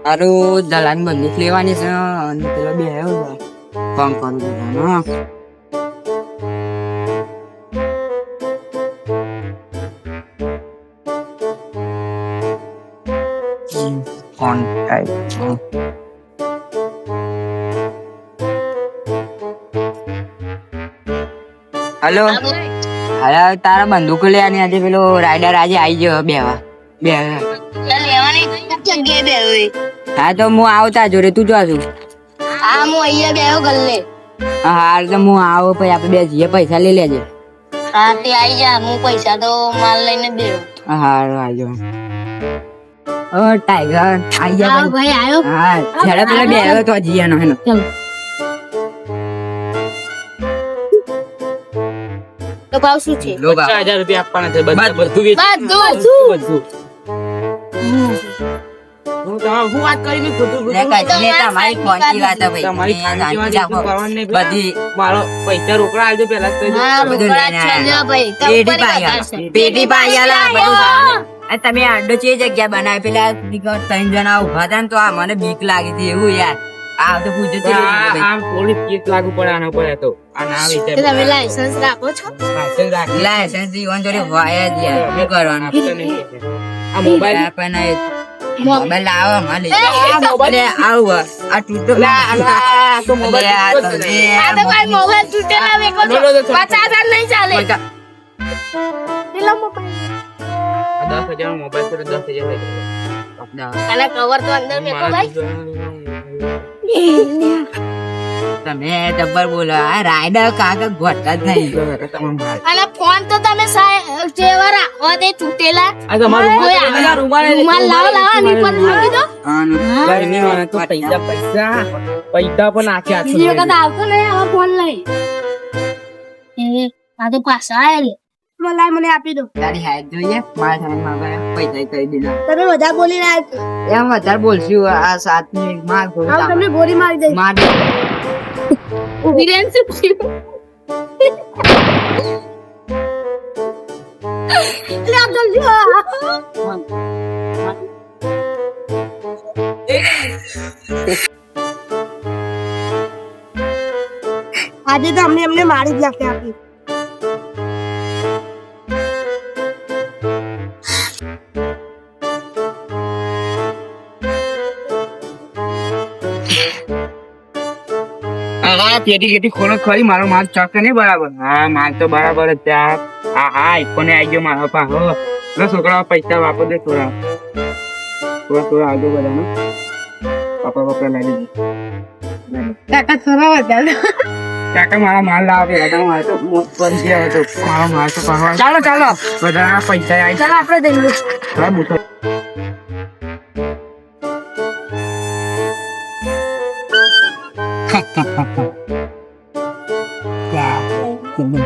તારું દલાન બંદૂક લેવાની છે અને પેલો બે આવ્યો છે ફોન કરું દલાન ફોન હેલો અરે તારા બંદૂક લેવાની આજે પેલો રાઈડર આજે આવી ગયો બે હા તો હું આવતા જોડે તું જો છું હાલ તો હું આવો પછી આપડે બે જઈએ પૈસા લઈ લેજે હારું આવજો ઓ ટાઈગર આઈ જા ભાઈ હા છેડા પેલા બે આવ્યો તો જીયા નો હેનો તો ભાવ શું છે? 50,000 રૂપિયા આપવાના છે. બધું હું વાત કરીને ખોટું તમારી ખોટી વાત હે તમારી ખાનગી વાત એટલું કરવાનું નહીં. બધી મારો પૈસા રોકડા આવજો પેલા તો. બધું પેટી પાયાલા બધું તમે આડો છે જગ્યા બનાવી પેલા 3 જણા ઉભા હતા ને તો આ મને બીક લાગી હતી એવું યાર આ તો પૂછો છે આમ પોલીસ કેસ લાગુ પડે આના પર તો આ ના આવી તો તમે લાયસન્સ રાખો છો? લાયસન્સ રાખી લાયસન્સ ઈવન જોડે વાય જ યાર શું કરવાનું આ મોબાઈલ આપણને મોબાઈલ લાવો માલે આવો આ તૂટો તો મોબાઈલ આ તો ભાઈ મોબાઈલ તૂટેલા વેકો છો 50,000 નહીં ચાલે. પેલા મોબાઈલ 10,000 મોબાઈલ પર 10,000 આના કવર તો અંદર મેકો ભાઈ. તમે ડબ્બર બોલો આ રાઈડર કાકા ઘોટા જ નહીં અને ફોન તો તમે જેવા રાખો તે તૂટેલા. આ તમારું રૂમાલ લાવો ની પર મૂકી દો. પૈસા પણ નાખ્યા બીજી વખત આવતો નહીં આવા ફોન લઈ. આ તો પાછા આયા લે મને આપી દો. તારી હાથ જોઈએ મારા સામે પૈસા કરી દીધા તમે વધારે બોલી રહ્યા છો. એમ વધારે બોલશું આ 7 મિનિટ માં તમને ગોળી મારી દઈ. માર ઉભી રહેન છે આજે તો અમને મારી જ નાખે આપી. હા પેટી ખોલો ખરી મારો માલ ચોક નહીં બરાબર. હા માલ તો બરાબર જ છે. હા આઈફોન આવી ગયો મારા પાસે. છોકરા પૈસા વાપર દે થોડા આવજો બધાનો પાપા લાવી દે કાકા ખરા હતા. કાકા મારા માલ લાવે મારો તો મારો માલ તો ચાલો બધા પૈસા આવી ચાલો આપણે જઈએ.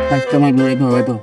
કસ્ટમર જોડે તો